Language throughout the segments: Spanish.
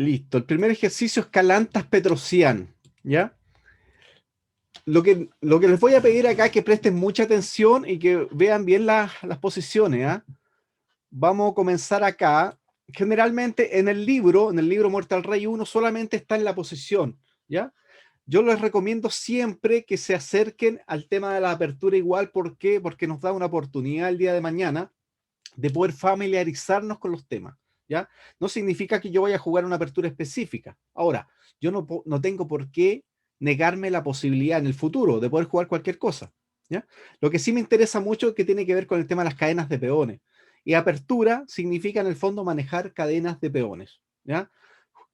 Listo. El primer ejercicio es Calantas Petrosian, ¿ya? Lo que les voy a pedir acá es que presten mucha atención y que vean bien las posiciones, ¿ah? Vamos a comenzar acá. Generalmente en el libro Muerte al Rey 1, solamente está en la posición, ¿ya? Yo les recomiendo siempre que se acerquen al tema de la apertura igual. ¿Por qué? Porque nos da una oportunidad el día de mañana de poder familiarizarnos con los temas, ¿ya? No significa que yo vaya a jugar una apertura específica. Ahora, yo no tengo por qué negarme la posibilidad en el futuro de poder jugar cualquier cosa, ¿ya? Lo que sí me interesa mucho es que tiene que ver con el tema de las cadenas de peones. Y apertura significa en el fondo manejar cadenas de peones, ¿ya?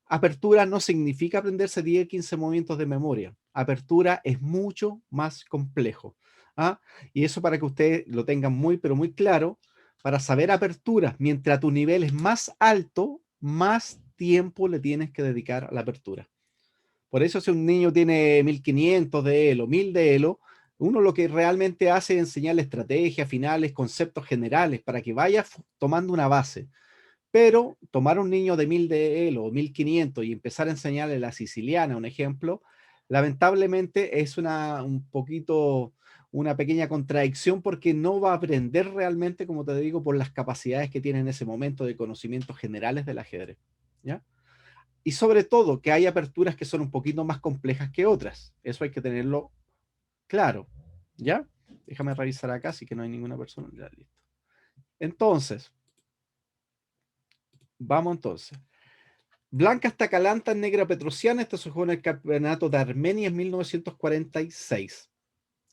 Apertura no significa aprenderse 10, 15 movimientos de memoria. Apertura es mucho más complejo, ¿ah? Y eso para que ustedes lo tengan muy, pero muy claro. Para saber apertura, mientras tu nivel es más alto, más tiempo le tienes que dedicar a la apertura. Por eso si un niño tiene 1500 de Elo, 1000 de Elo, uno lo que realmente hace es enseñarle estrategias, finales, conceptos generales, para que vaya tomando una base. Pero tomar un niño de 1000 de Elo o 1500 y empezar a enseñarle la siciliana, un ejemplo, lamentablemente es una pequeña contradicción, porque no va a aprender realmente, como te digo, por las capacidades que tiene en ese momento de conocimientos generales del ajedrez, ¿ya? Y sobre todo que hay aperturas que son un poquito más complejas que otras. Eso hay que tenerlo claro, ¿ya? Déjame revisar acá, así que no hay ninguna persona. Ya, listo. Entonces, vamos entonces. Blanca Stacalanta, Negra Petrosiana. Esto se jugó en el campeonato de Armenia en 1946.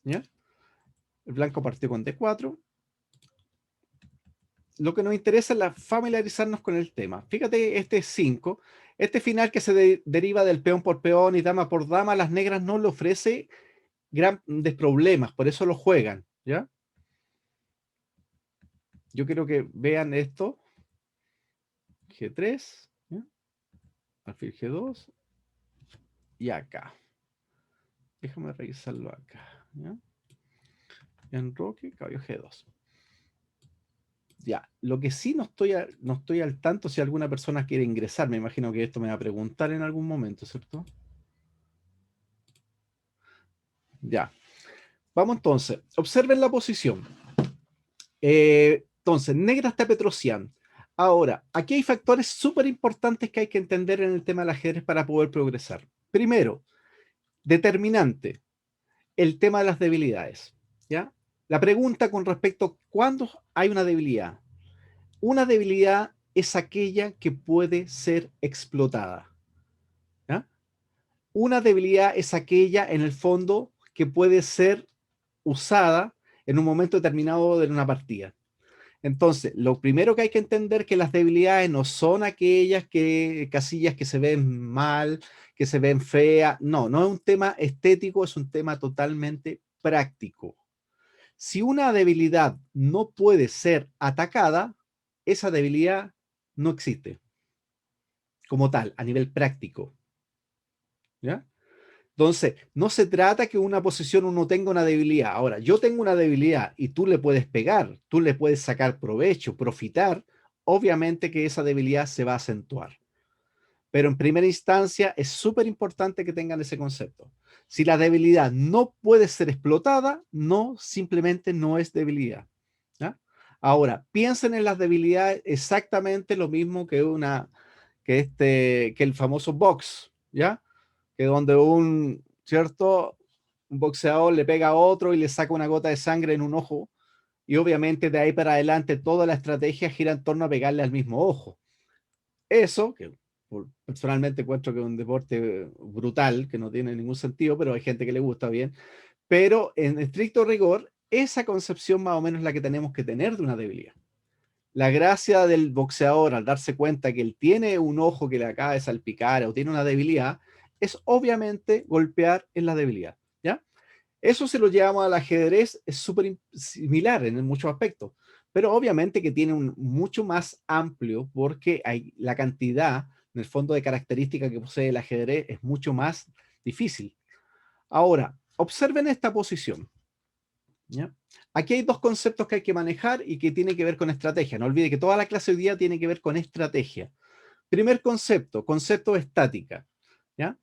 ¿Ya? El blanco partió con D4. Lo que nos interesa es familiarizarnos con el tema. Fíjate, este es 5. Este final que se deriva del peón por peón y dama por dama, las negras no le ofrece grandes problemas, por eso lo juegan, ¿ya? Yo quiero que vean esto. G3, ¿ya? Alfil G2 y acá. Déjame revisarlo acá, ¿ya? Enroque, caballo G2. Ya, lo que sí no estoy al tanto si alguna persona quiere ingresar. Me imagino que esto me va a preguntar en algún momento, ¿cierto? Ya. Vamos entonces. Observen la posición. Entonces, negra está Petrosian. Ahora, aquí hay factores súper importantes que hay que entender en el tema del ajedrez para poder progresar. Primero, determinante, el tema de las debilidades, ¿ya? La pregunta con respecto a cuándo hay una debilidad. Una debilidad es aquella que puede ser explotada, ¿ya? Una debilidad es aquella, en el fondo, que puede ser usada en un momento determinado de una partida. Entonces, lo primero que hay que entender es que las debilidades no son aquellas casillas que se ven mal, que se ven feas. No, no es un tema estético, es un tema totalmente práctico. Si una debilidad no puede ser atacada, esa debilidad no existe como tal, a nivel práctico, ¿ya? Entonces, no se trata que una posición uno tenga una debilidad. Ahora, yo tengo una debilidad y tú le puedes pegar, tú le puedes sacar provecho, profitar, obviamente que esa debilidad se va a acentuar. Pero en primera instancia es súper importante que tengan ese concepto. Si la debilidad no puede ser explotada, no, simplemente no es debilidad, ¿ya? Ahora, piensen en las debilidades exactamente lo mismo que el famoso box, ¿ya? Que donde ¿cierto? Un boxeador le pega a otro y le saca una gota de sangre en un ojo, y obviamente de ahí para adelante toda la estrategia gira en torno a pegarle al mismo ojo. Eso, que personalmente encuentro que es un deporte brutal, que no tiene ningún sentido, pero hay gente que le gusta bien. Pero en estricto rigor, esa concepción más o menos es la que tenemos que tener de una debilidad. La gracia del boxeador al darse cuenta que él tiene un ojo que le acaba de salpicar o tiene una debilidad, es obviamente golpear en la debilidad, ¿ya? Eso se lo llevamos al ajedrez, es súper similar en muchos aspectos, pero obviamente que tiene un mucho más amplio, porque hay la cantidad, en el fondo, de características que posee el ajedrez es mucho más difícil. Ahora, observen esta posición, ¿ya? Aquí hay dos conceptos que hay que manejar y que tienen que ver con estrategia. No olvide que toda la clase hoy día tiene que ver con estrategia. Primer concepto, concepto de estática, ¿ya?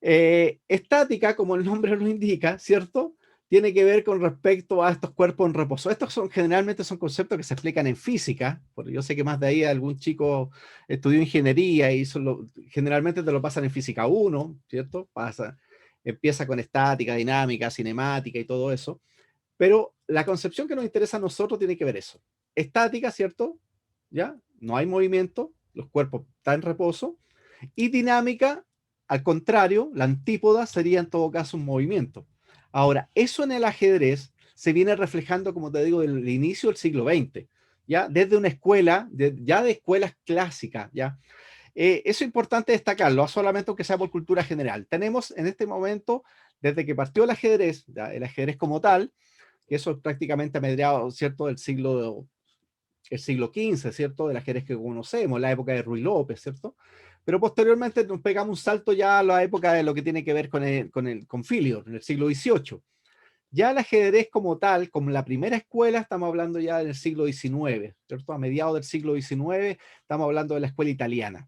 Estática, como el nombre lo indica, ¿cierto? Tiene que ver con respecto a estos cuerpos en reposo. Estos generalmente son conceptos que se explican en física, porque yo sé que más de ahí algún chico estudió ingeniería y generalmente te lo pasan en física 1, ¿cierto? Empieza con estática, dinámica, cinemática y todo eso. Pero la concepción que nos interesa a nosotros tiene que ver eso. Estática, ¿cierto? ¿Ya? No hay movimiento, los cuerpos están en reposo. Y dinámica, al contrario, la antípoda sería en todo caso un movimiento. Ahora, eso en el ajedrez se viene reflejando, como te digo, desde el inicio del siglo XX, ¿ya? Desde una escuela, ya de escuelas clásicas, ¿ya? Eso es importante destacarlo, solamente aunque sea por cultura general. Tenemos en este momento, desde que partió ¿ya? El ajedrez como tal, que eso es prácticamente a mediados, ¿cierto?, el siglo XV, ¿cierto?, del ajedrez que conocemos, la época de Ruy López, ¿cierto? Pero posteriormente nos pegamos un salto ya a la época de lo que tiene que ver con Filior, en el siglo XVIII. Ya el ajedrez como tal, como la primera escuela, estamos hablando ya del siglo XIX, ¿cierto? A mediados del siglo XIX estamos hablando de la escuela italiana.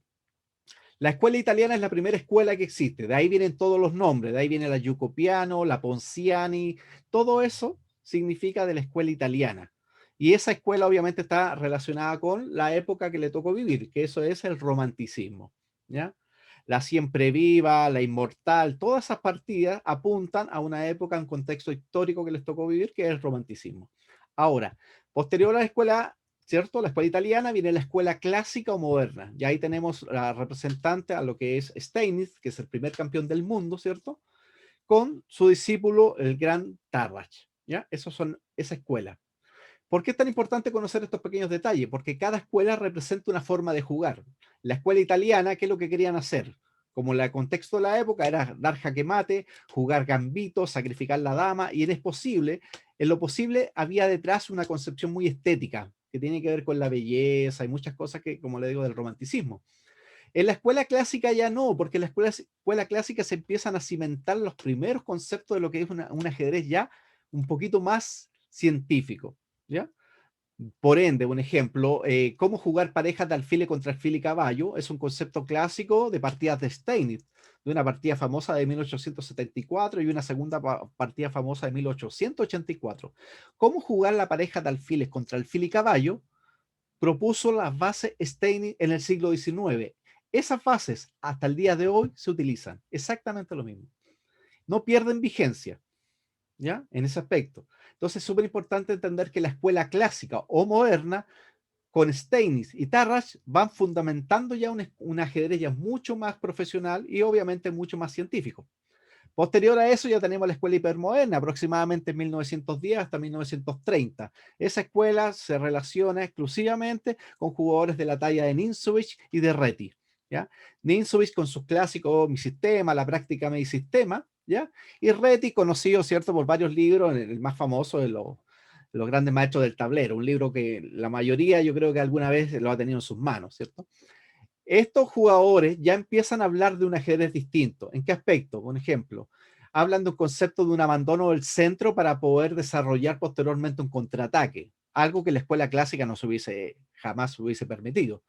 La escuela italiana es la primera escuela que existe, de ahí vienen todos los nombres, de ahí viene la Jacopiano, la Ponziani, todo eso significa de la escuela italiana. Y esa escuela obviamente está relacionada con la época que le tocó vivir, que eso es el romanticismo, ¿ya? La siempre viva, la inmortal, todas esas partidas apuntan a una época, un contexto histórico que les tocó vivir, que es el romanticismo. Ahora, posterior a la escuela, ¿cierto? La escuela italiana, viene la escuela clásica o moderna. Y ahí tenemos la representante a lo que es Steinitz, que es el primer campeón del mundo, ¿cierto? Con su discípulo, el gran Tarrach, ¿ya? Esos son esa escuela. ¿Por qué es tan importante conocer estos pequeños detalles? Porque cada escuela representa una forma de jugar. La escuela italiana, ¿qué es lo que querían hacer? Como el contexto de la época era dar jaque mate, jugar gambito, sacrificar la dama, y es posible, en lo posible había detrás una concepción muy estética, que tiene que ver con la belleza y muchas cosas que, como le digo, del romanticismo. En la escuela clásica ya no, porque en la escuela clásica se empiezan a cimentar los primeros conceptos de lo que es un ajedrez ya un poquito más científico, ¿ya? Por ende, un ejemplo, cómo jugar parejas de alfil contra alfil y caballo es un concepto clásico de partidas de Steinitz, de una partida famosa de 1874 y una segunda partida famosa de 1884. Cómo jugar la pareja de alfiles contra alfil y caballo propuso las bases Steinitz en el siglo XIX. Esas bases hasta el día de hoy se utilizan, exactamente lo mismo. No pierden vigencia. ¿Ya? En ese aspecto. Entonces es súper importante entender que la escuela clásica o moderna, con Steinitz y Tarrach, van fundamentando ya un ajedrez ya mucho más profesional y obviamente mucho más científico. Posterior a eso ya tenemos la escuela hipermoderna, aproximadamente en 1910 hasta 1930. Esa escuela se relaciona exclusivamente con jugadores de la talla de Ninzowitsch y de Reti. ¿Ya? Ninzowitsch con sus clásicos Mi Sistema, La Práctica Mi Sistema, ¿ya? Y Reti, conocido, ¿cierto?, por varios libros, el más famoso de los grandes maestros del tablero, un libro que la mayoría yo creo que alguna vez lo ha tenido en sus manos, ¿cierto? Estos jugadores ya empiezan a hablar de un ajedrez distinto. ¿En qué aspecto? Por ejemplo, hablan de un concepto de un abandono del centro para poder desarrollar posteriormente un contraataque, algo que la escuela clásica no se hubiese jamás hubiese permitido.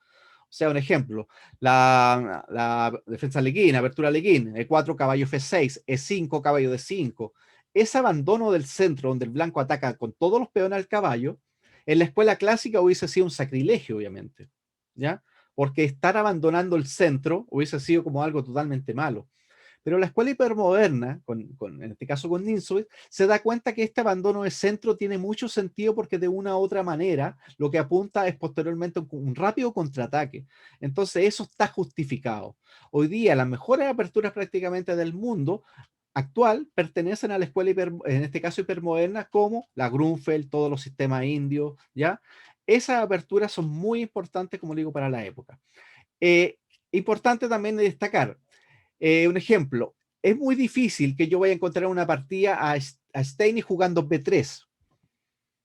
O sea, un ejemplo, la defensa leguín, apertura leguín, E4, caballo F6, E5, caballo D5. Ese abandono del centro donde el blanco ataca con todos los peones al caballo, en la escuela clásica hubiese sido un sacrilegio, obviamente, ¿ya? Porque estar abandonando el centro hubiese sido como algo totalmente malo. Pero la escuela hipermoderna, en este caso con Ninsuet, se da cuenta que este abandono de centro tiene mucho sentido porque de una u otra manera lo que apunta es posteriormente un rápido contraataque. Entonces eso está justificado. Hoy día las mejores aperturas prácticamente del mundo actual pertenecen a la escuela, en este caso hipermoderna, como la Grunfeld, todos los sistemas indios, ¿ya? Esas aperturas son muy importantes, como digo, para la época. Eh, Importante también destacar, un ejemplo, es muy difícil que yo vaya a encontrar una partida a Steiny jugando B3.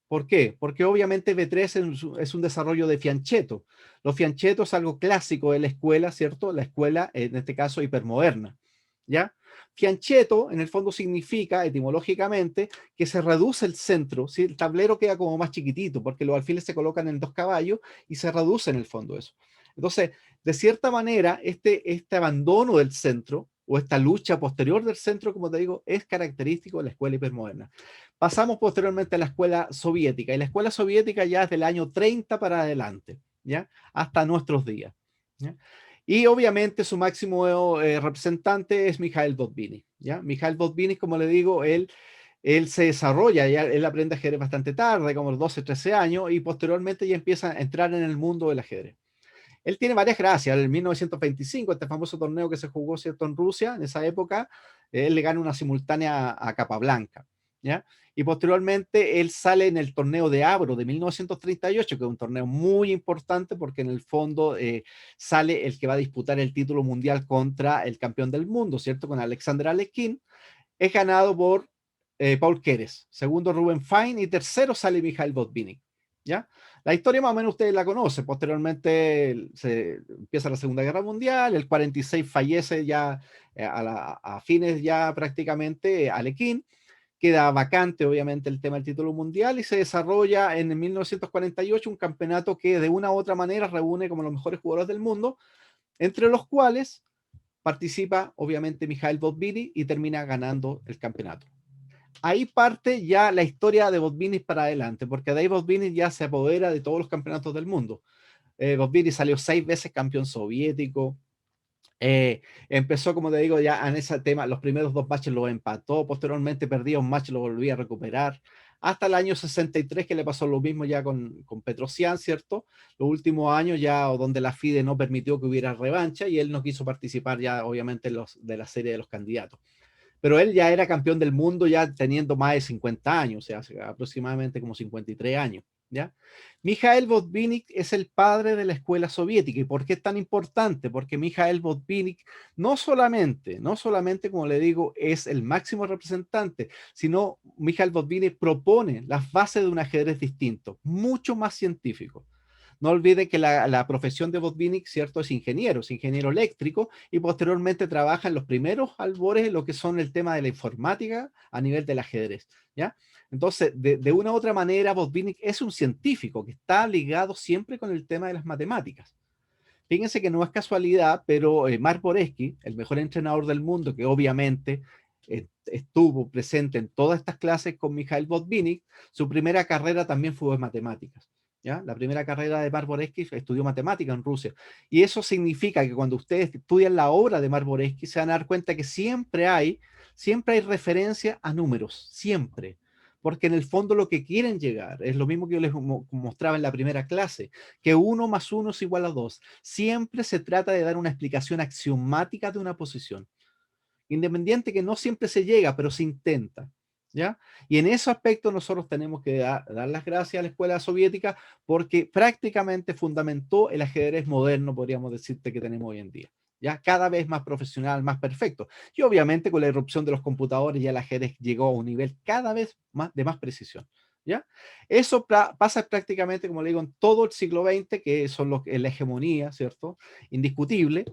¿Por qué? Porque obviamente B3 es un desarrollo de fianchetto. Los fianchettos es algo clásico de la escuela, ¿cierto? La escuela, en este caso, hipermoderna. ¿Ya? Fianchetto, en el fondo, significa, etimológicamente, que se reduce el centro, ¿sí? El tablero queda como más chiquitito, porque los alfiles se colocan en dos caballos y se reduce en el fondo eso. Entonces, de cierta manera, este abandono del centro o esta lucha posterior del centro, como te digo, es característico de la escuela hipermoderna. Pasamos posteriormente a la escuela soviética, y la escuela soviética ya es del año 30 para adelante, ¿ya? Hasta nuestros días, ¿ya? Y obviamente su máximo representante es Mikhail Botvinnik, ¿ya? Mikhail Botvinnik, como le digo, él se desarrolla, ya, él aprende ajedrez bastante tarde, como los 12, 13 años, y posteriormente ya empieza a entrar en el mundo del ajedrez. Él tiene varias gracias. En 1925, este famoso torneo que se jugó, ¿cierto?, en Rusia, en esa época, él le gana una simultánea a Capablanca, ¿ya? Y posteriormente él sale en el torneo de Avro de 1938, que es un torneo muy importante porque en el fondo sale el que va a disputar el título mundial contra el campeón del mundo, ¿cierto?, con Alexander Alekhine. Es ganado por Paul Keres, segundo Ruben Fine y tercero sale Mikhail Botvinnik, ¿ya? La historia más o menos ustedes la conocen. Posteriormente se empieza la Segunda Guerra Mundial, el 46 fallece ya a fines ya prácticamente Alekhine, queda vacante obviamente el tema del título mundial y se desarrolla en 1948 un campeonato que de una u otra manera reúne como los mejores jugadores del mundo, entre los cuales participa obviamente Mikhail Botvinnik y termina ganando el campeonato. Ahí parte ya la historia de Botvinnik para adelante, porque de ahí Botvinnik ya se apodera de todos los campeonatos del mundo. Botvinnik salió 6 veces campeón soviético. Empezó, como te digo, ya en ese tema, los primeros 2 matches los empató, posteriormente perdía un match, lo volvía a recuperar, hasta el año 63 que le pasó lo mismo ya con Petrosian, ¿cierto? Los últimos años ya donde la FIDE no permitió que hubiera revancha y él no quiso participar ya obviamente de la serie de los candidatos. Pero él ya era campeón del mundo ya teniendo más de 50 años, o sea, hace aproximadamente como 53 años, ¿ya? Mikhail Botvinnik es el padre de la escuela soviética. ¿Y por qué es tan importante? Porque Mikhail Botvinnik no solamente, como le digo, es el máximo representante, sino Mikhail Botvinnik propone las bases de un ajedrez distinto, mucho más científico. No olvide que la profesión de Botvinnik, ¿cierto?, es ingeniero eléctrico y posteriormente trabaja en los primeros albores en lo que son el tema de la informática a nivel del ajedrez, ¿ya? Entonces, de una u otra manera, Botvinnik es un científico que está ligado siempre con el tema de las matemáticas. Fíjense que no es casualidad, pero Mark Boreski, el mejor entrenador del mundo, que obviamente estuvo presente en todas estas clases con Mikhail Botvinnik, su primera carrera también fue en matemáticas. ¿Ya? La primera carrera de Mark Boreski estudió matemática en Rusia. Y eso significa que cuando ustedes estudian la obra de Mark Boreski, se van a dar cuenta que siempre hay referencia a números, siempre. Porque en el fondo lo que quieren llegar es lo mismo que yo les mostraba en la primera clase, que 1 más 1 es igual a 2. Siempre se trata de dar una explicación axiomática de una posición. Independiente que no siempre se llega, pero se intenta. ¿Ya? Y en ese aspecto nosotros tenemos que dar las gracias a la escuela soviética porque prácticamente fundamentó el ajedrez moderno, podríamos decirte, que tenemos hoy en día. Ya cada vez más profesional, más perfecto. Y obviamente con la irrupción de los computadores ya el ajedrez llegó a un nivel cada vez más de más precisión. ¿Ya? Eso pasa prácticamente, como le digo, en todo el siglo XX, que son la hegemonía, ¿cierto? Indiscutible.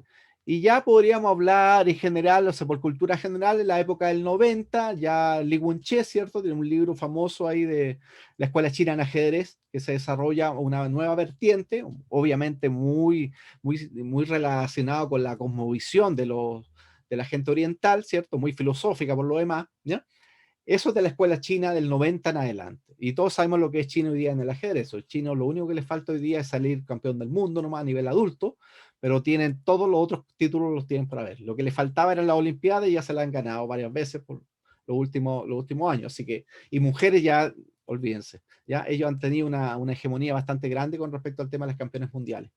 Y ya podríamos hablar en general, o sea, por cultura general, en la época del 90, ya Li Wenche, ¿cierto? Tiene un libro famoso ahí de la Escuela China en Ajedrez, que se desarrolla una nueva vertiente, obviamente muy relacionado con la cosmovisión de la gente oriental, ¿cierto? Muy filosófica por lo demás, ¿ya? Eso es de la escuela china del 90 en adelante. Y todos sabemos lo que es China hoy día en el ajedrez. El chino lo único que le falta hoy día es salir campeón del mundo nomás a nivel adulto, pero tienen todos los otros títulos los tienen para ver. Lo que le faltaba eran las Olimpiadas y ya se la han ganado varias veces por los últimos años. Así que, y mujeres ya, olvídense, ya ellos han tenido una hegemonía bastante grande con respecto al tema de las campeones mundiales.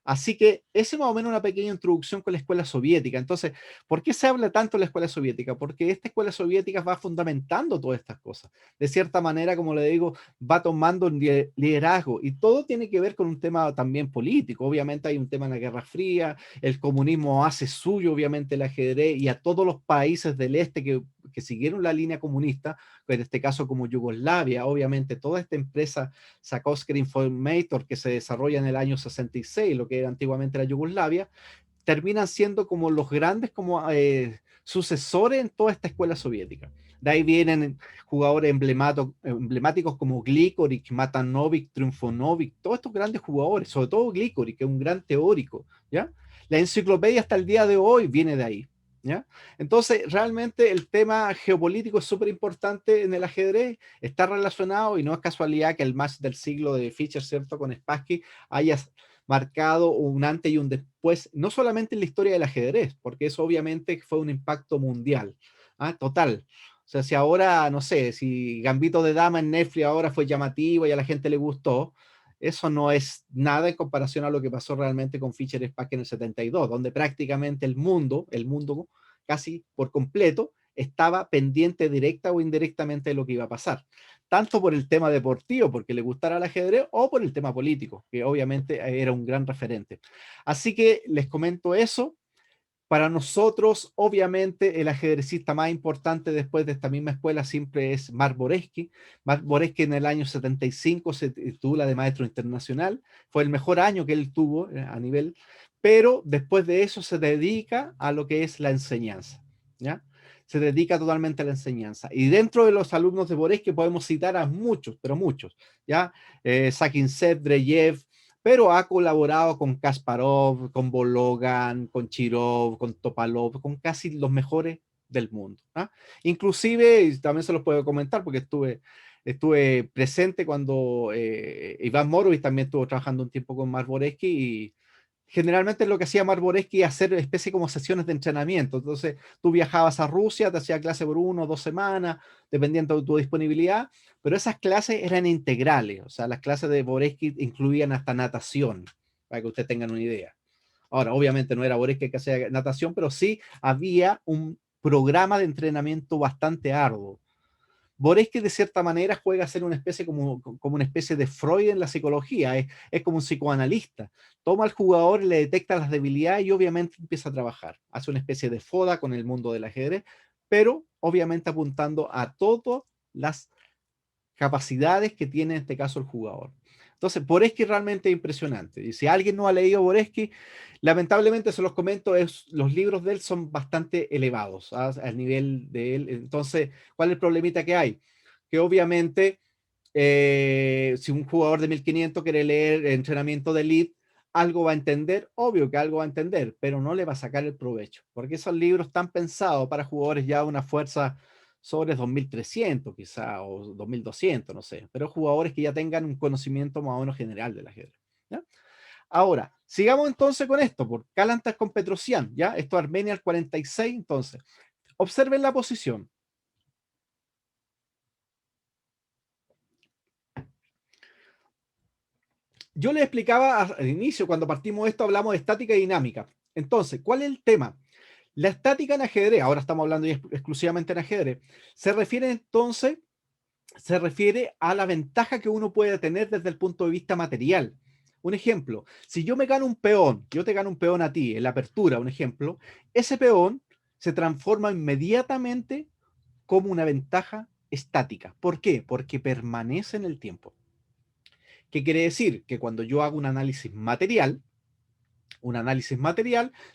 Así que ese es más o menos una pequeña introducción con la escuela soviética. Entonces, ¿por qué se habla tanto de la escuela soviética? Porque esta escuela soviética va fundamentando todas estas cosas. De cierta manera, como le digo, va tomando un liderazgo y todo tiene que ver con un tema también político. Obviamente hay un tema en la Guerra Fría, el comunismo hace suyo, obviamente, el ajedrez y a todos los países del este que siguieron la línea comunista, en este caso como Yugoslavia, obviamente toda esta empresa Sikorsky Informator que se desarrolla en el año 66, lo que era antiguamente la Yugoslavia, terminan siendo como los grandes como sucesores en toda esta escuela soviética. De ahí vienen jugadores emblemáticos como Gligoric, Matanovic, Triunfonovic, todos estos grandes jugadores, sobre todo Gligoric, que es un gran teórico, ¿ya? La enciclopedia hasta el día de hoy viene de ahí, ¿ya? Entonces, realmente el tema geopolítico es súper importante en el ajedrez, está relacionado y no es casualidad que el match del siglo de Fischer, ¿cierto?, con Spassky haya marcado un antes y un después, no solamente en la historia del ajedrez, porque eso obviamente fue un impacto mundial, ¿ah? Total. O sea, si ahora, no sé, si Gambito de Dama en Netflix ahora fue llamativo y a la gente le gustó, eso no es nada en comparación a lo que pasó realmente con Fischer y Spassky en el 72, donde prácticamente el mundo casi por completo, estaba pendiente directa o indirectamente de lo que iba a pasar. Tanto por el tema deportivo, porque le gustara el ajedrez, o por el tema político, que obviamente era un gran referente. Así que les comento eso. Para nosotros, obviamente, el ajedrecista más importante después de esta misma escuela siempre es Marc Boreski. Marc Boreski en el año 75 se titula de maestro internacional. Fue el mejor año que él tuvo a nivel, pero después de eso se dedica a lo que es la enseñanza, ¿ya? Se dedica totalmente a la enseñanza. Y dentro de los alumnos de Boreski podemos citar a muchos, pero muchos, ¿ya? Sakinsev, Dreyev, pero ha colaborado con Kasparov, con Bologan, con Chirov, con Topalov, con casi los mejores del mundo, ¿ah? Inclusive, y también se los puedo comentar porque estuve presente cuando Iván Morovich también estuvo trabajando un tiempo con Marc Boreski y generalmente lo que hacía Marc Boreski es hacer especie como sesiones de entrenamiento. Entonces, tú viajabas a Rusia, te hacía clase por 1 o 2 semanas, dependiendo de tu disponibilidad, pero esas clases eran integrales. O sea, las clases de Boreski incluían hasta natación, para que ustedes tengan una idea. Ahora, obviamente no era Boreski que hacía natación, pero sí había un programa de entrenamiento bastante arduo. Boreski de cierta manera juega a ser una especie como una especie de Freud en la psicología, es como un psicoanalista. Toma al jugador, le detecta las debilidades y obviamente empieza a trabajar. Hace una especie de foda con el mundo del ajedrez, pero obviamente apuntando a todas las capacidades que tiene en este caso el jugador. Entonces, Boreski realmente es impresionante. Y si alguien no ha leído Boreski, lamentablemente se los comento, los libros de él son bastante elevados, ¿ah? Al nivel de él. Entonces, ¿cuál es el problemita que hay? Que obviamente, si un jugador de 1500 quiere leer entrenamiento de elite, algo va a entender, obvio que algo va a entender, pero no le va a sacar el provecho, porque esos libros están pensados para jugadores ya de una fuerza sobre 2300 quizá, o 2200, no sé, pero jugadores que ya tengan un conocimiento más o menos general del ajedrez, ¿ya? Ahora, sigamos entonces con esto, por Calantas con Petrosian, ¿ya? Esto Armenia al 46, entonces, observen la posición. Yo les explicaba al inicio, cuando partimos esto, hablamos de estática y dinámica. Entonces, ¿cuál es el tema? La estática en ajedrez, ahora estamos hablando exclusivamente en ajedrez, se refiere entonces se refiere a la ventaja que uno puede tener desde el punto de vista material. Un ejemplo, si yo me gano un peón, yo te gano un peón a ti en la apertura, un ejemplo, ese peón se transforma inmediatamente como una ventaja estática. ¿Por qué? Porque permanece en el tiempo. ¿Qué quiere decir? Que cuando yo hago un análisis material,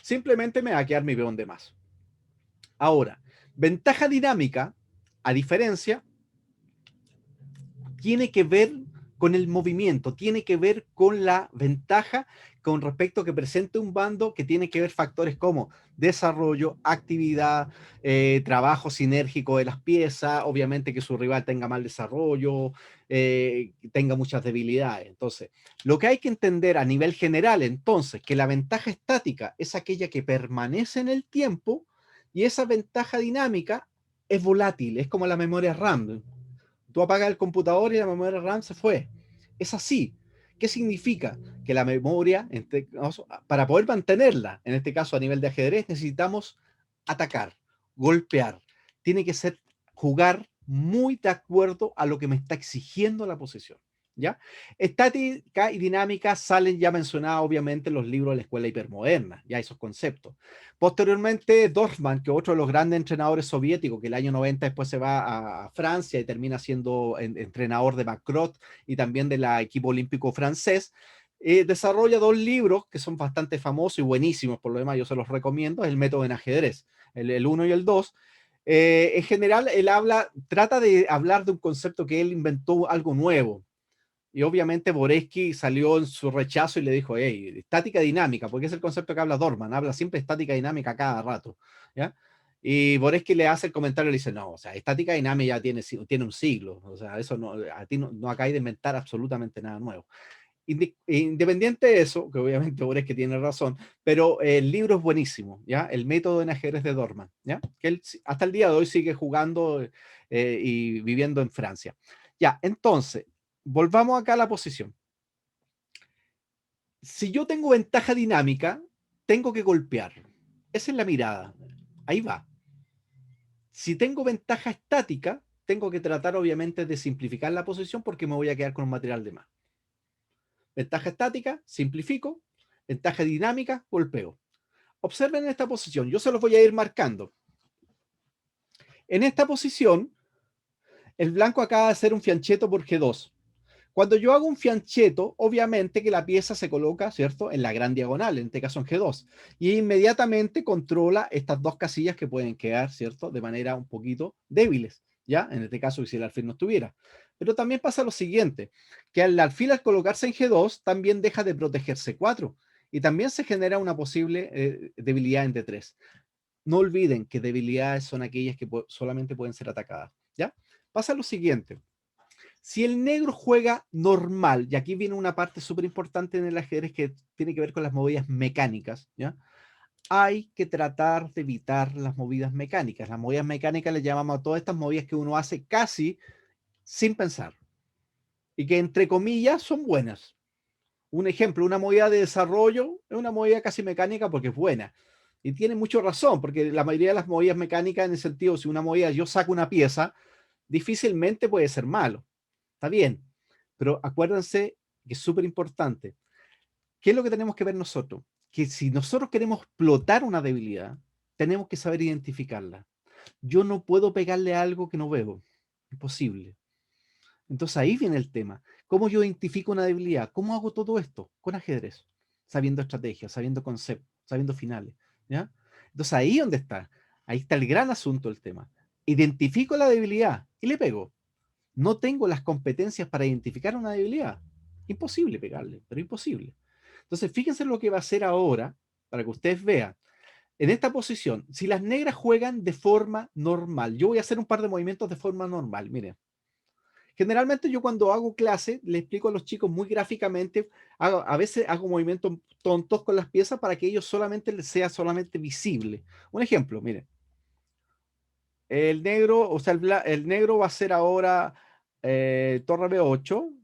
simplemente me va a quedar mi peón de más. Ahora, ventaja dinámica, a diferencia, tiene que ver con el movimiento, tiene que ver con la ventaja con respecto a que presente un bando que tiene que ver factores como desarrollo, actividad, trabajo sinérgico de las piezas, obviamente que su rival tenga mal desarrollo, tenga muchas debilidades. Entonces, lo que hay que entender a nivel general, entonces, que la ventaja estática es aquella que permanece en el tiempo y esa ventaja dinámica es volátil, es como la memoria RAM. Tú apagas el computador y la memoria RAM se fue. Es así. ¿Qué significa? Que la memoria, para poder mantenerla, en este caso a nivel de ajedrez, necesitamos atacar, golpear. Tiene que ser jugar muy de acuerdo a lo que me está exigiendo la posición. ¿Ya? Estática y dinámica salen ya mencionados obviamente en los libros de la escuela hipermoderna, ya esos conceptos. Posteriormente, Dorfman, que otro de los grandes entrenadores soviéticos, que el año 90 después se va a Francia y termina siendo entrenador de Macrot y también del equipo olímpico francés, desarrolla 2 libros que son bastante famosos y buenísimos, por lo demás yo se los recomiendo, el método en ajedrez, el 1 y el 2, En general, él trata de hablar de un concepto que él inventó algo nuevo. Y obviamente Boresky salió en su rechazo y le dijo, hey, estática dinámica, porque es el concepto que habla Dorman, habla siempre estática dinámica cada rato, ¿ya? Y Boresky le hace el comentario y le dice, no, o sea, estática dinámica ya tiene un siglo, o sea, eso no, a ti no acabáis de inventar absolutamente nada nuevo. Independiente de eso, que obviamente Boresky tiene razón, pero el libro es buenísimo, ¿ya? El método en ajedrez de Dorman, ¿ya? Que él hasta el día de hoy sigue jugando y viviendo en Francia. Ya, entonces, volvamos acá a la posición. Si yo tengo ventaja dinámica, tengo que golpear. Esa es la mirada. Ahí va. Si tengo ventaja estática, tengo que tratar obviamente de simplificar la posición porque me voy a quedar con un material de más. Ventaja estática, simplifico. Ventaja dinámica, golpeo. Observen esta posición. Yo se los voy a ir marcando. En esta posición, el blanco acaba de hacer un fianchetto por G2. Cuando yo hago un fianchetto, obviamente que la pieza se coloca, ¿cierto?, en la gran diagonal, en este caso en G2, y inmediatamente controla estas dos casillas que pueden quedar, ¿cierto?, de manera un poquito débiles, ¿ya? En este caso, si el alfil no estuviera. Pero también pasa lo siguiente, que el alfil al colocarse en G2 también deja de proteger C4 y también se genera una posible debilidad en D3. No olviden que debilidades son aquellas que solamente pueden ser atacadas, ¿ya? Pasa lo siguiente. Si el negro juega normal, y aquí viene una parte súper importante en el ajedrez que tiene que ver con las movidas mecánicas, ¿ya? Hay que tratar de evitar las movidas mecánicas. Las movidas mecánicas le llamamos a todas estas movidas que uno hace casi sin pensar y que entre comillas son buenas. Un ejemplo, una movida de desarrollo es una movida casi mecánica porque es buena. Y tiene mucho razón, porque la mayoría de las movidas mecánicas, en el sentido, si una movida yo saco una pieza, difícilmente puede ser malo. Está bien, pero acuérdense que es súper importante. ¿Qué es lo que tenemos que ver nosotros? Que si nosotros queremos explotar una debilidad, tenemos que saber identificarla. Yo no puedo pegarle algo que no veo. Imposible. Entonces ahí viene el tema. ¿Cómo yo identifico una debilidad? ¿Cómo hago todo esto? Con ajedrez. Sabiendo estrategias, sabiendo conceptos, sabiendo finales. ¿Ya? Entonces ahí donde está. Ahí está el gran asunto del tema. Identifico la debilidad y le pego. No tengo las competencias para identificar una debilidad. Imposible pegarle, pero imposible. Entonces, fíjense lo que va a hacer ahora, para que ustedes vean. En esta posición, si las negras juegan de forma normal, yo voy a hacer un par de movimientos de forma normal. Miren, generalmente yo cuando hago clase, le explico a los chicos muy gráficamente, a veces hago movimientos tontos con las piezas para que ellos solamente les sea solamente visible. Un ejemplo, miren. El negro, o sea, el negro va a ser ahora torre B8.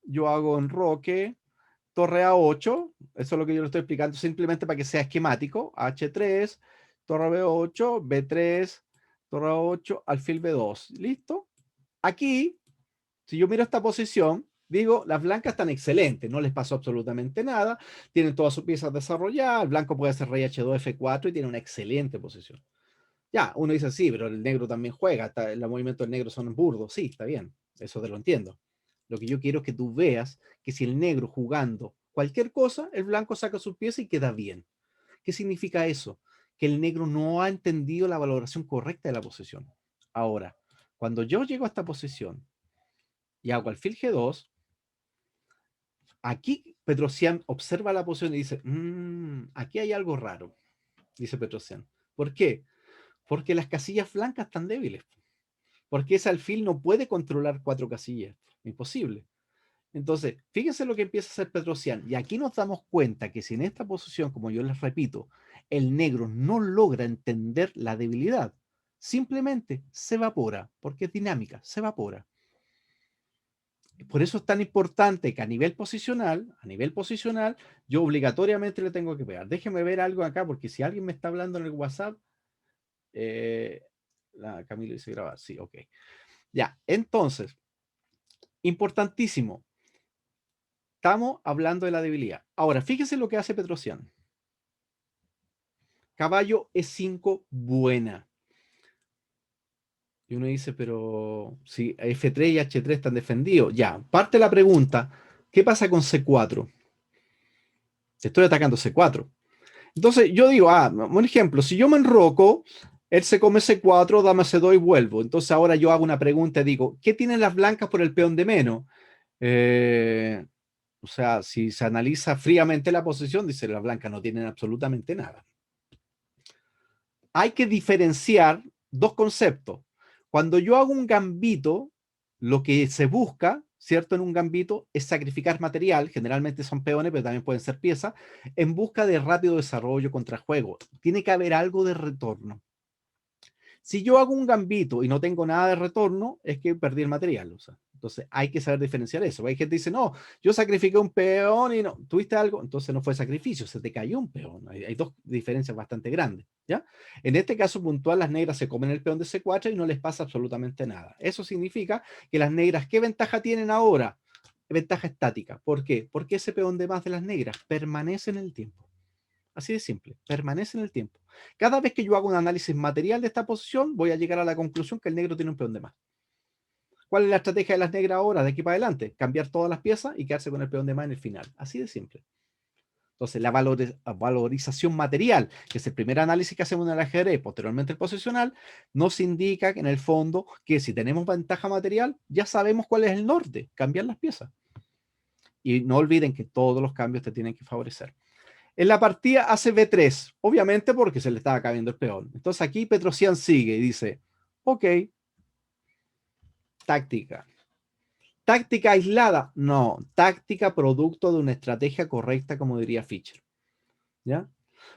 Yo hago enroque, torre A8. Eso es lo que yo le estoy explicando simplemente para que sea esquemático. H3, torre B8, B3, torre A8, alfil B2. ¿Listo? Aquí, si yo miro esta posición, digo, las blancas están excelentes, no les pasó absolutamente nada, tienen todas sus piezas desarrolladas, el blanco puede hacer rey H2, F4 y tiene una excelente posición. Ya, uno dice, sí, pero el negro también juega, los movimientos del negro son burdos, sí, está bien, eso te lo entiendo. Lo que yo quiero es que tú veas que si el negro jugando cualquier cosa, el blanco saca su pieza y queda bien. ¿Qué significa eso? Que el negro no ha entendido la valoración correcta de la posición. Ahora, cuando yo llego a esta posición y hago alfil G2, aquí Petrosian observa la posición y dice, aquí hay algo raro, dice Petrosian. ¿Por qué? Porque las casillas blancas están débiles. Porque ese alfil no puede controlar 4 casillas. Imposible. Entonces, fíjense lo que empieza a hacer Petrosian. Y aquí nos damos cuenta que si en esta posición, como yo les repito, el negro no logra entender la debilidad, simplemente se evapora, porque es dinámica, se evapora. Por eso es tan importante que a nivel posicional, yo obligatoriamente le tengo que pegar. Déjenme ver algo acá, porque si alguien me está hablando en el WhatsApp, Camilo dice grabar, sí, ok. Ya, entonces, importantísimo. Estamos hablando de la debilidad. Ahora, fíjense lo que hace Petrosian. Caballo E5, buena. Y uno dice, pero si F3 y H3 están defendidos. Ya, parte la pregunta, ¿qué pasa con C4? Estoy atacando C4. Entonces yo digo, un ejemplo, si yo me enroco, Él se come C4, dama C2 y vuelvo. Entonces ahora yo hago una pregunta y digo, ¿qué tienen las blancas por el peón de menos? O sea, si se analiza fríamente la posición, dice las blancas no tienen absolutamente nada. Hay que diferenciar dos conceptos. Cuando yo hago un gambito, lo que se busca, ¿cierto? En un gambito es sacrificar material, generalmente son peones, pero también pueden ser piezas, en busca de rápido desarrollo contra juego. Tiene que haber algo de retorno. Si yo hago un gambito y no tengo nada de retorno, es que perdí el material. O sea, entonces hay que saber diferenciar eso. Hay gente que dice, no, yo sacrifiqué un peón y no, tuviste algo, entonces no fue sacrificio, se te cayó un peón. Hay dos diferencias bastante grandes. ¿Ya? En este caso puntual, las negras se comen el peón de C4 y no les pasa absolutamente nada. Eso significa que las negras, ¿qué ventaja tienen ahora? Ventaja estática. ¿Por qué? Porque ese peón de más de las negras permanece en el tiempo. Así de simple, permanece en el tiempo. Cada vez que yo hago un análisis material de esta posición, voy a llegar a la conclusión que el negro tiene un peón de más. ¿Cuál es la estrategia de las negras ahora, de aquí para adelante? Cambiar todas las piezas y quedarse con el peón de más en el final. Así de simple. Entonces, la valorización material, que es el primer análisis que hacemos en el ajedrez, posteriormente el posicional, nos indica que en el fondo, que si tenemos ventaja material, ya sabemos cuál es el norte, cambiar las piezas. Y no olviden que todos los cambios te tienen que favorecer. En la partida hace B3, obviamente porque se le estaba cayendo el peón. Entonces aquí Petrosian sigue y dice, ok, táctica. ¿Táctica aislada? No, táctica producto de una estrategia correcta, como diría Fischer. ¿Ya?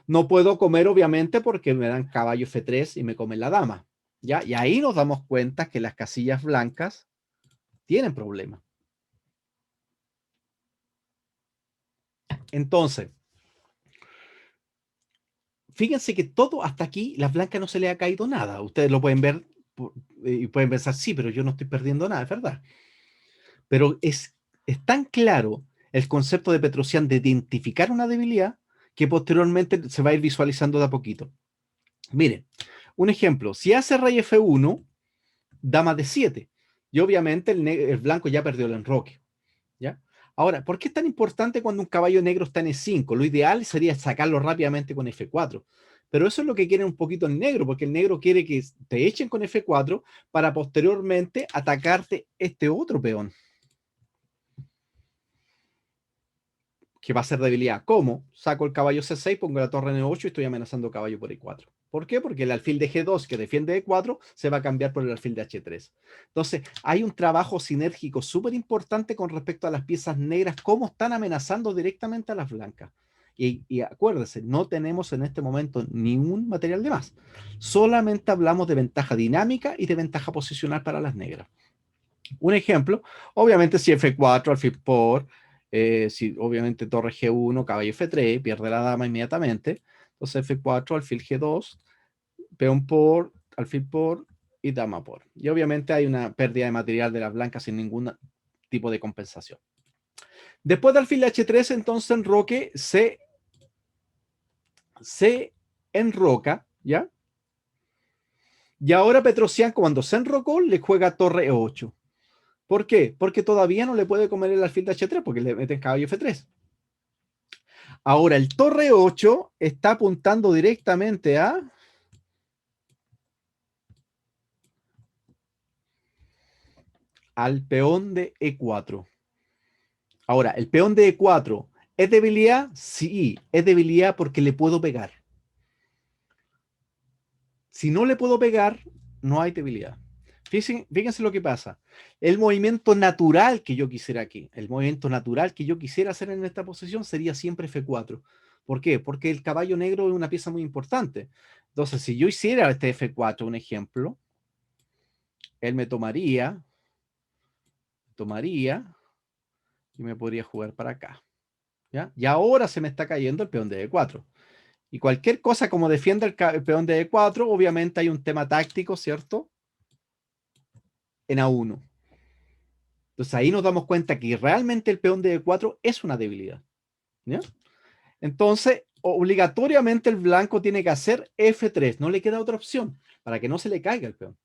No puedo comer, obviamente, porque me dan caballo F3 y me comen la dama. ¿Ya? Y ahí nos damos cuenta que las casillas blancas tienen problemas. Entonces, fíjense que todo hasta aquí, las blancas no se le ha caído nada. Ustedes lo pueden ver y pueden pensar, sí, pero yo no estoy perdiendo nada, es verdad. Pero es tan claro el concepto de Petrosian de identificar una debilidad que posteriormente se va a ir visualizando de a poquito. Miren, un ejemplo, si hace rey F1, dama de 7, y obviamente el blanco ya perdió el enroque. ¿Ya? Ahora, ¿por qué es tan importante cuando un caballo negro está en E5? Lo ideal sería sacarlo rápidamente con F4. Pero eso es lo que quiere un poquito el negro, porque el negro quiere que te echen con F4 para posteriormente atacarte este otro peón, que va a ser debilidad. ¿Cómo? Saco el caballo C6, pongo la torre en E8 y estoy amenazando caballo por E4. ¿Por qué? Porque el alfil de G2 que defiende E4 se va a cambiar por el alfil de H3. Entonces, hay un trabajo sinérgico súper importante con respecto a las piezas negras, cómo están amenazando directamente a las blancas. Y acuérdense, no tenemos en este momento ningún material de más. Solamente hablamos de ventaja dinámica y de ventaja posicional para las negras. Un ejemplo, obviamente si F4, alfil por, si obviamente torre G1, caballo F3, pierde la dama inmediatamente. Entonces F4, alfil G2, peón por, alfil por y dama por. Y obviamente hay una pérdida de material de las blancas sin ningún tipo de compensación. Después de alfil H3, entonces enroque se enroca, ¿ya? Y ahora Petrosian, cuando se enrocó, le juega torre E8. ¿Por qué? Porque todavía no le puede comer el alfil de H3 porque le meten caballo F3. Ahora, el torre 8 está apuntando directamente al peón de E4. Ahora, el peón de E4, ¿es debilidad? Sí, es debilidad porque le puedo pegar. Si no le puedo pegar, no hay debilidad. Fíjense lo que pasa. El movimiento natural que yo quisiera aquí, el movimiento natural que yo quisiera hacer en esta posición sería siempre F4. ¿Por qué? Porque el caballo negro es una pieza muy importante. Entonces, si yo hiciera este F4, un ejemplo, él me tomaría y me podría jugar para acá. ¿Ya? Y ahora se me está cayendo el peón de E4. Y cualquier cosa como defienda el peón de E4, obviamente hay un tema táctico, ¿cierto? En A1. Entonces ahí nos damos cuenta que realmente el peón de E4 es una debilidad. ¿Ya? Entonces, obligatoriamente el blanco tiene que hacer F3. No le queda otra opción para que no se le caiga el peón.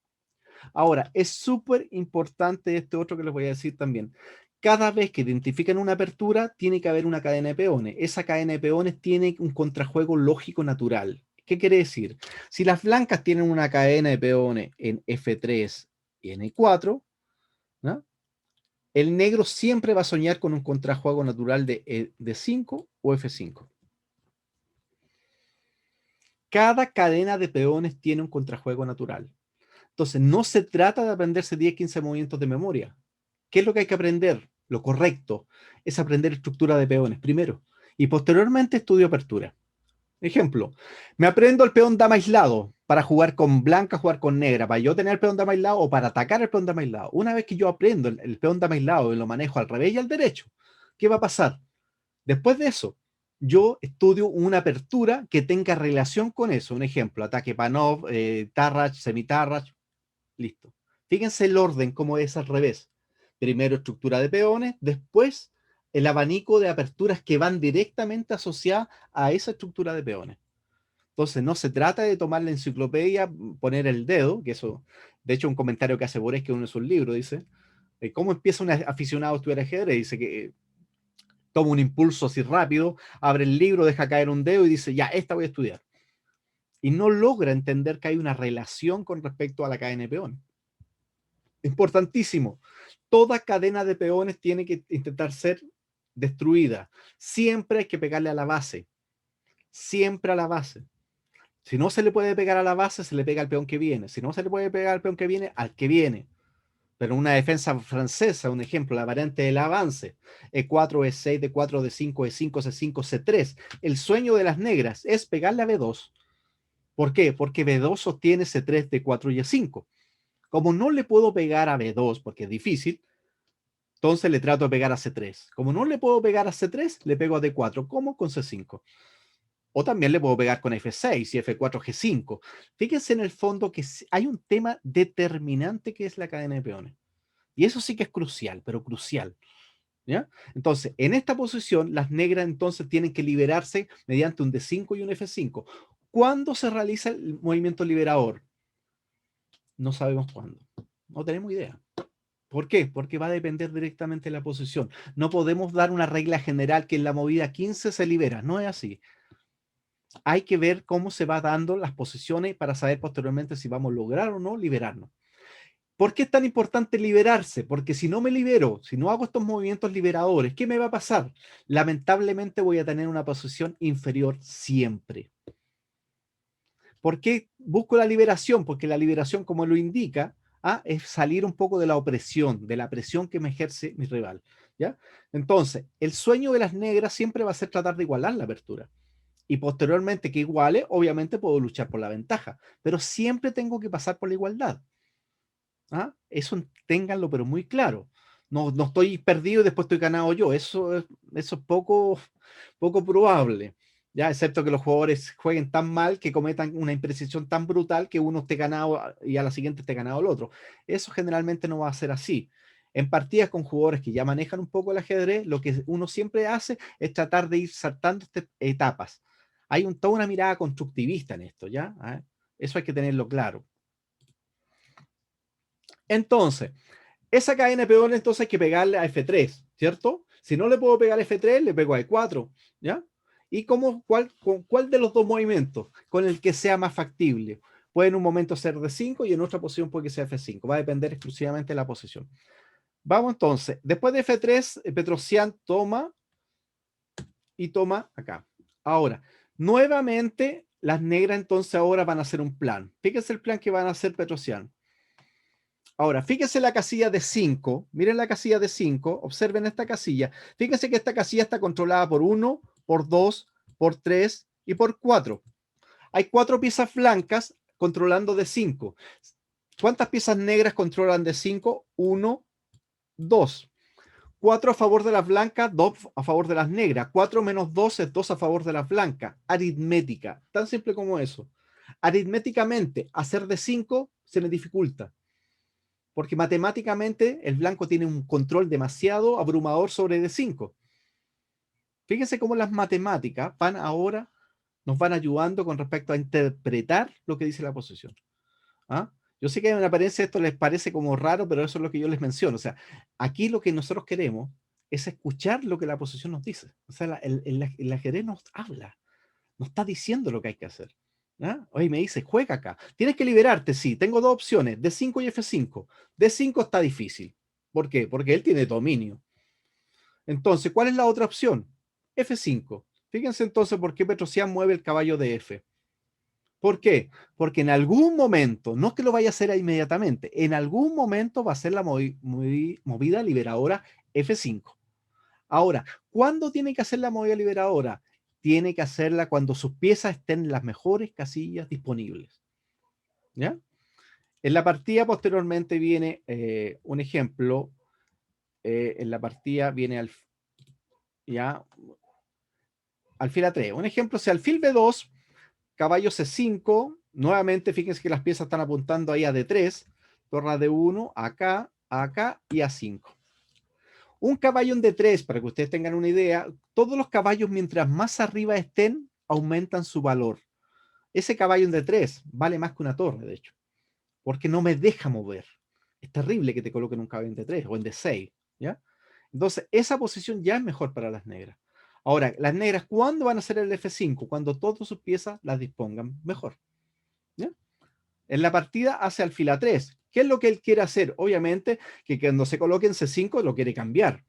Ahora, es súper importante este otro que les voy a decir también. Cada vez que identifican una apertura, tiene que haber una cadena de peones. Esa cadena de peones tiene un contrajuego lógico natural, ¿Qué quiere decir? Si las blancas tienen una cadena de peones en F3 y en E4, ¿no? El negro siempre va a soñar con un contrajuego natural de D5 o F5. Cada cadena de peones tiene un contrajuego natural. Entonces, no se trata de aprenderse 10, 15 movimientos de memoria. ¿Qué es lo que hay que aprender? Lo correcto es aprender estructura de peones primero y posteriormente estudio apertura. Ejemplo, me aprendo el peón dama aislado para jugar con blanca, jugar con negra, para yo tener el peón dama aislado o para atacar el peón dama aislado. Una vez que yo aprendo el peón dama aislado y lo manejo al revés y al derecho, ¿qué va a pasar? Después de eso, yo estudio una apertura que tenga relación con eso. Un ejemplo, ataque Panov, Tarrach, semi-Tarrach, listo. Fíjense el orden, como es al revés. Primero estructura de peones, después el abanico de aperturas que van directamente asociadas a esa estructura de peones. Entonces, no se trata de tomar la enciclopedia, poner el dedo, que eso, de hecho, un comentario que hace Borges, que uno es un libro, dice, ¿cómo empieza un aficionado a estudiar ajedrez? Dice que toma un impulso así rápido, abre el libro, deja caer un dedo y dice, ya, esta voy a estudiar. Y no logra entender que hay una relación con respecto a la cadena de peones. Importantísimo. Toda cadena de peones tiene que intentar ser destruida. Siempre hay que pegarle a la base. Siempre a la base. Si no se le puede pegar a la base, se le pega al peón que viene. Si no se le puede pegar al peón que viene, al que viene. Pero una defensa francesa, un ejemplo, la variante del avance, E4, E6, D4, D5, E5, C5, C3. El sueño de las negras es pegarle a B2. ¿Por qué? Porque B2 sostiene C3, D4 y E5. Como no le puedo pegar a B2 porque es difícil, entonces le trato de pegar a C3. Como no le puedo pegar a C3, le pego a D4. ¿Cómo? Con C5. O también le puedo pegar con F6 y F4, G5. Fíjense en el fondo que hay un tema determinante que es la cadena de peones. Y eso sí que es crucial, pero crucial. ¿Ya? Entonces, en esta posición, las negras entonces tienen que liberarse mediante un D5 y un F5. ¿Cuándo se realiza el movimiento liberador? No sabemos cuándo. No tenemos idea. ¿Por qué? Porque va a depender directamente de la posición. No podemos dar una regla general que en la movida 15 se libera. No es así. Hay que ver cómo se va dando las posiciones para saber posteriormente si vamos a lograr o no liberarnos. ¿Por qué es tan importante liberarse? Porque si no me libero, si no hago estos movimientos liberadores, ¿qué me va a pasar? Lamentablemente voy a tener una posición inferior siempre. ¿Por qué busco la liberación? Porque la liberación, como lo indica, es salir un poco de la opresión, de la presión que me ejerce mi rival. ¿Ya? Entonces, el sueño de las negras siempre va a ser tratar de igualar la apertura. Y posteriormente que iguale, obviamente puedo luchar por la ventaja, pero siempre tengo que pasar por la igualdad. Eso ténganlo, pero muy claro. No, no estoy perdido y después estoy ganado yo. Eso es poco probable. Ya, excepto que los jugadores jueguen tan mal que cometan una imprecisión tan brutal que uno esté ganado y a la siguiente esté ganado el otro. Eso generalmente no va a ser así. En partidas con jugadores que ya manejan un poco el ajedrez, lo que uno siempre hace es tratar de ir saltando etapas. Hay toda una mirada constructivista en esto, ¿ya? Eso hay que tenerlo claro. Entonces, esa cadena de peones entonces hay que pegarle a F3, ¿cierto? Si no le puedo pegar a F3, le pego a E4, ¿ya? ¿Y con cuál de los dos movimientos? Con el que sea más factible. Puede en un momento ser D5 y en otra posición puede que sea F5. Va a depender exclusivamente de la posición. Vamos entonces. Después de F3, Petrosian toma y toma acá. Ahora, nuevamente, las negras entonces ahora van a hacer un plan. Fíjense el plan que van a hacer Petrosian. Ahora, fíjense la casilla de 5. Miren la casilla de 5. Observen esta casilla. Fíjense que esta casilla está controlada por 1, por 2, por 3 y por 4. Hay 4 piezas blancas controlando de 5. ¿Cuántas piezas negras controlan de 5? 1, 2. 4 a favor de las blancas, 2 a favor de las negras. 4 menos 2 es 2 a favor de las blancas. Aritmética. Tan simple como eso. Aritméticamente, hacer de 5 se me dificulta, porque matemáticamente el blanco tiene un control demasiado abrumador sobre D5. Fíjense cómo las matemáticas nos van ayudando con respecto a interpretar lo que dice la posición. Yo sé que en apariencia esto les parece como raro, pero eso es lo que yo les menciono. O sea, aquí lo que nosotros queremos es escuchar lo que la posición nos dice. O sea, el ajedrez nos habla, nos está diciendo lo que hay que hacer. ¿Ah? Oye, me dice, juega acá. Tienes que liberarte, sí. Tengo dos opciones, D5 y F5. D5 está difícil. ¿Por qué? Porque él tiene dominio. Entonces, ¿cuál es la otra opción? F5. Fíjense entonces por qué Petrosian mueve el caballo de F. ¿Por qué? Porque en algún momento, no es que lo vaya a hacer inmediatamente, en algún momento va a ser la movida liberadora F5. Ahora, ¿cuándo tiene que hacer la movida liberadora? Tiene que hacerla cuando sus piezas estén en las mejores casillas disponibles. ¿Ya? En la partida posteriormente viene un ejemplo. En la partida viene ya, alfil A3. Un ejemplo, si alfil B2, caballo C5, nuevamente fíjense que las piezas están apuntando ahí a D3, torre a D1, acá, acá y A5. Un caballo en D3, para que ustedes tengan una idea, todos los caballos mientras más arriba estén, aumentan su valor. Ese caballo en D3 vale más que una torre, de hecho, porque no me deja mover. Es terrible que te coloquen un caballo en D3 o en D6, ¿ya? Entonces, esa posición ya es mejor para las negras. Ahora, las negras, ¿cuándo van a hacer el F5? Cuando todas sus piezas las dispongan mejor. ¿Ya? En la partida hace alfil A3. ¿Qué es lo que él quiere hacer? Obviamente que cuando se coloque en C5 lo quiere cambiar.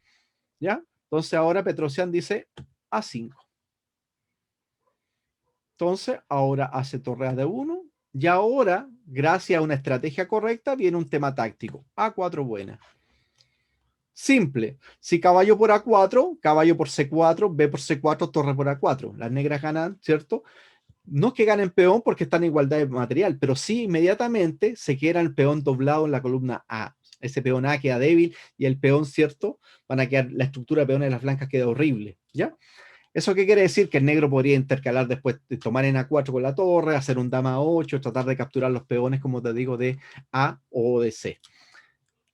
¿Ya? Entonces ahora Petrosian dice A5. Entonces ahora hace torre a D1 y ahora, gracias a una estrategia correcta, viene un tema táctico. A4 buena. Simple. Si caballo por A4, caballo por C4, B por C4, torre por A4. Las negras ganan, ¿cierto? No es que ganen peón porque están en igualdad de material, pero sí inmediatamente se queda el peón doblado en la columna A. Ese peón A queda débil y el peón, ¿cierto? Van a quedar, la estructura de peones de las blancas queda horrible, ¿ya? ¿Eso qué quiere decir? Que el negro podría intercalar después, de tomar en A4 con la torre, hacer un dama A8, tratar de capturar los peones, como te digo, de A o de C.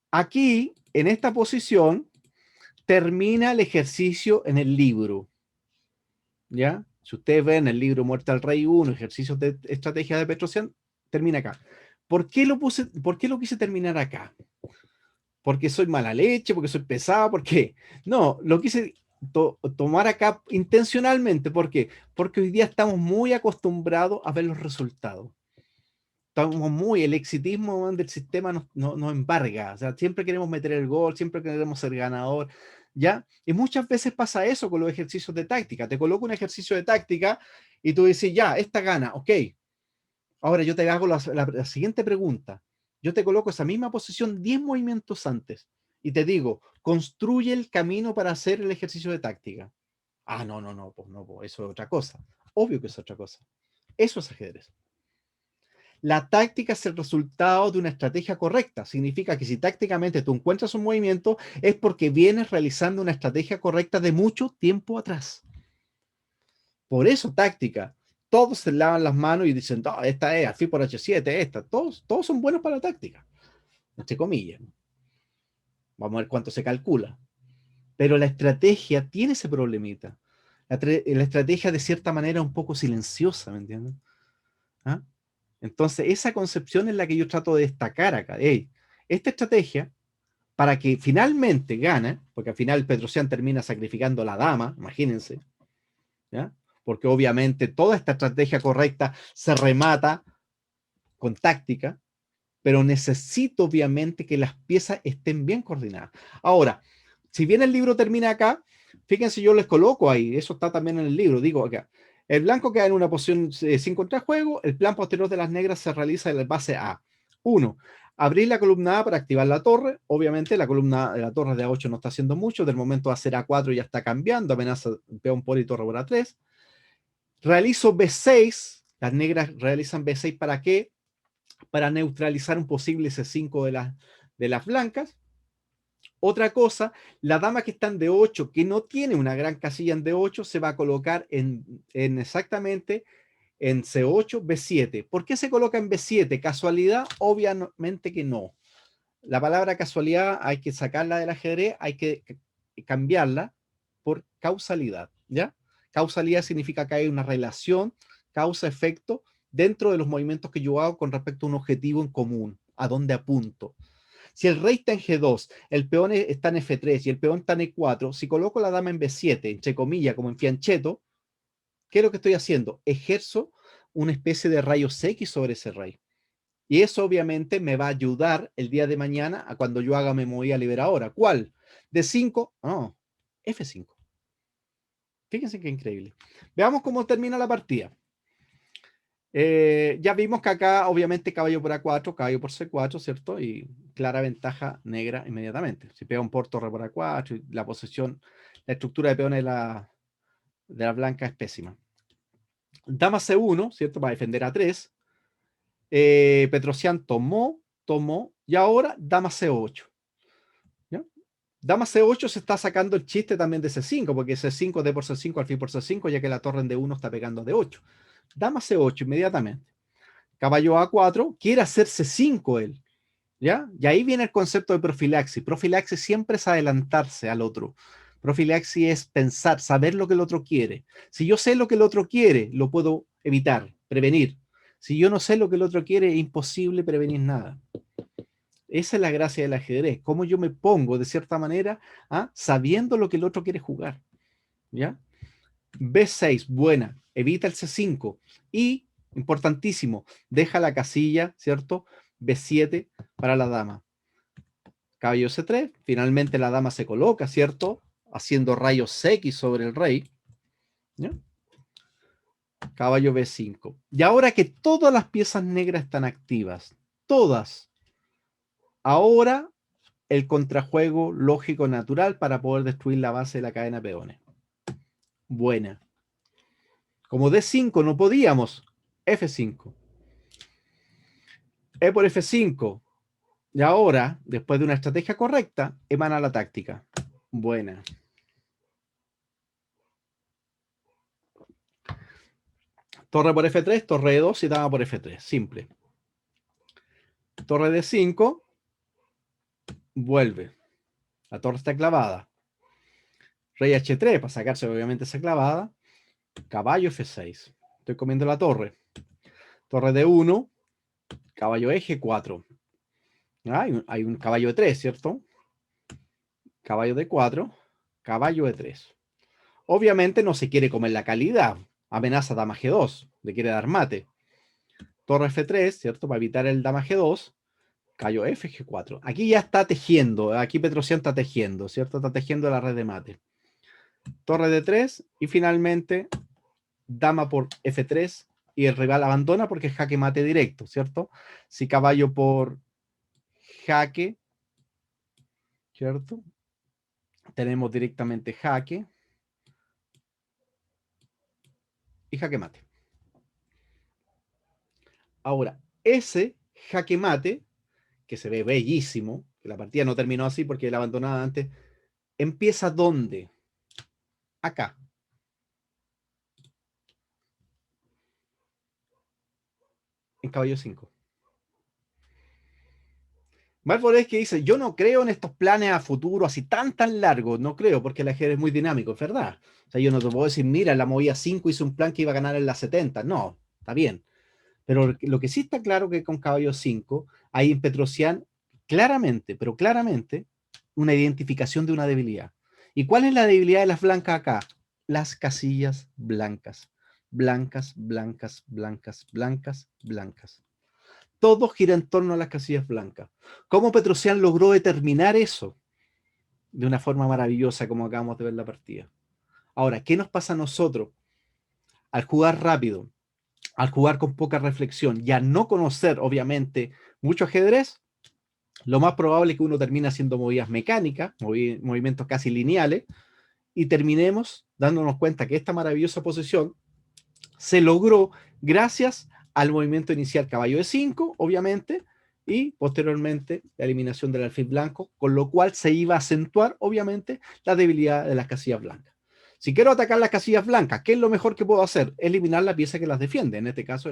Aquí, en esta posición, termina el ejercicio en el libro, ¿ya? Si ustedes ven el libro Muerte al Rey 1, ejercicios de estrategia de Petrosian, termina acá. ¿Por qué lo quise terminar acá? ¿Porque soy mala leche? ¿Porque soy pesado? ¿Por qué? No, lo quise tomar acá intencionalmente. ¿Por qué? Porque hoy día estamos muy acostumbrados a ver los resultados. Estamos muy, el exitismo del sistema nos embarga. O sea, siempre queremos meter el gol, siempre queremos ser ganador, ¿ya? Y muchas veces pasa eso con los ejercicios de táctica. Te coloco un ejercicio de táctica y tú dices, ya, esta gana, ok. Ahora yo te hago la siguiente pregunta. Yo te coloco esa misma posición 10 movimientos antes y te digo, construye el camino para hacer el ejercicio de táctica. Ah, no, no, no, pues no, pues eso es otra cosa. Obvio que es otra cosa. Eso es ajedrez. La táctica es el resultado de una estrategia correcta. Significa que si tácticamente tú encuentras un movimiento, es porque vienes realizando una estrategia correcta de mucho tiempo atrás. Por eso táctica. Todos se lavan las manos y dicen, no, esta es, así por H7, esta. Todos son buenos para la táctica, entre comillas. Vamos a ver cuánto se calcula. Pero la estrategia tiene ese problemita. La estrategia de cierta manera es un poco silenciosa, ¿me entiendes? ¿Ah? Entonces, esa concepción es la que yo trato de destacar acá. Hey, esta estrategia, para que finalmente gane, porque al final Petrosian termina sacrificando a la dama, imagínense, ¿ya? Porque obviamente toda esta estrategia correcta se remata con táctica, pero necesito obviamente que las piezas estén bien coordinadas. Ahora, si bien el libro termina acá, fíjense, yo les coloco ahí, eso está también en el libro, digo acá, el blanco queda en una posición sin contrajuego, el plan posterior de las negras se realiza en la base A. 1. Abrir la columna A para activar la torre. Obviamente la columna de la torre de A8 no está haciendo mucho, del momento va a ser A4 ya está cambiando, amenaza peón por y torre por A3. Realizo B6, las negras realizan B6 ¿para qué? Para neutralizar un posible C5 de las blancas. Otra cosa, la dama que está en D8, que no tiene una gran casilla en D8, se va a colocar en exactamente en C8, B7. ¿Por qué se coloca en B7? ¿Casualidad? Obviamente que no. La palabra casualidad hay que sacarla del ajedrez, hay que cambiarla por causalidad, ¿ya? Causalidad significa que hay una relación causa-efecto dentro de los movimientos que yo hago con respecto a un objetivo en común, a dónde apunto. Si el rey está en G2, el peón está en F3 y el peón está en E4, si coloco la dama en B7, entre comillas, como en fianchetto, ¿qué es lo que estoy haciendo? Ejerzo una especie de rayos X sobre ese rey. Y eso obviamente me va a ayudar el día de mañana a cuando yo haga mi movida liberadora. ¿Cuál? ¿D5? No, F5. Fíjense qué increíble. Veamos cómo termina la partida. Ya vimos que acá, obviamente, caballo por A4, caballo por C4, ¿cierto? Y clara ventaja negra inmediatamente. Si pega un por torre por A4, y la posición, la estructura de peones de la blanca es pésima. Dama C1, ¿cierto? Para defender A3. Petrosian tomó, y ahora dama C8. ¿Ya? Dama C8 se está sacando el chiste también de C5, porque C5, D por C5, alfil por C5, ya que la torre en D1 está pegando a D8. Dama C8 inmediatamente. Caballo A4, quiere hacer C5 él. ¿Ya? Y ahí viene el concepto de profilaxis. Profilaxis siempre es adelantarse al otro. Profilaxis es pensar, saber lo que el otro quiere. Si yo sé lo que el otro quiere, lo puedo evitar, prevenir. Si yo no sé lo que el otro quiere, es imposible prevenir nada. Esa es la gracia del ajedrez. Cómo yo me pongo, de cierta manera, sabiendo lo que el otro quiere jugar. ¿Ya? B6, buena. Evita el C5. Y, importantísimo, deja la casilla, ¿cierto? B7 para la dama. Caballo C3. Finalmente la dama se coloca, ¿cierto? Haciendo rayos X sobre el rey. ¿Ya? Caballo B5. Y ahora que todas las piezas negras están activas, todas, ahora el contrajuego lógico natural para poder destruir la base de la cadena de peones. Buena. Como D5 no podíamos, F5. E por F5. Y ahora, después de una estrategia correcta, emana la táctica. Buena. Torre por F3, torre E2 y dama por F3. Simple. Torre D5. Vuelve. La torre está clavada. Rey H3 para sacarse obviamente esa clavada. Caballo F6. Estoy comiendo la torre. Torre D1. Caballo G4. Hay un caballo E3, ¿cierto? Caballo D4. Caballo E3. Obviamente no se quiere comer la calidad. Amenaza dama G2. Le quiere dar mate. Torre F3, ¿cierto? Para evitar el dama G2. Caballo F, G4. Aquí ya está tejiendo. Aquí Petrosian está tejiendo, ¿cierto? Está tejiendo la red de mate. Torre D3 y finalmente dama por F3 y el rival abandona porque es jaque mate directo, ¿cierto? Si caballo por jaque, ¿cierto? Tenemos directamente jaque y jaque mate. Ahora, ese jaque mate, que se ve bellísimo, que la partida no terminó así porque la abandonaba antes, empieza ¿dónde? Acá. En caballo 5. Malvolés que dice, yo no creo en estos planes a futuro así tan largos, no creo, porque el ajedrez es muy dinámico, es verdad. O sea, yo no te puedo decir, mira, en la movida 5 hizo un plan que iba a ganar en la 70, no, está bien. Pero lo que sí está claro que con caballo 5 hay en Petrosian claramente, pero claramente, una identificación de una debilidad. ¿Y cuál es la debilidad de las blancas acá? Las casillas blancas. Blancas, blancas, blancas, blancas, blancas. Todo gira en torno a las casillas blancas. ¿Cómo Petrosian logró determinar eso? De una forma maravillosa, como acabamos de ver la partida. Ahora, ¿qué nos pasa a nosotros? Al jugar rápido, al jugar con poca reflexión y al no conocer, obviamente, mucho ajedrez, lo más probable es que uno termine haciendo movidas mecánicas, movimientos casi lineales, y terminemos dándonos cuenta que esta maravillosa posición se logró gracias al movimiento inicial caballo de 5, obviamente, y posteriormente la eliminación del alfil blanco, con lo cual se iba a acentuar, obviamente, la debilidad de las casillas blancas. Si quiero atacar las casillas blancas, ¿qué es lo mejor que puedo hacer? Eliminar la pieza que las defiende, en este caso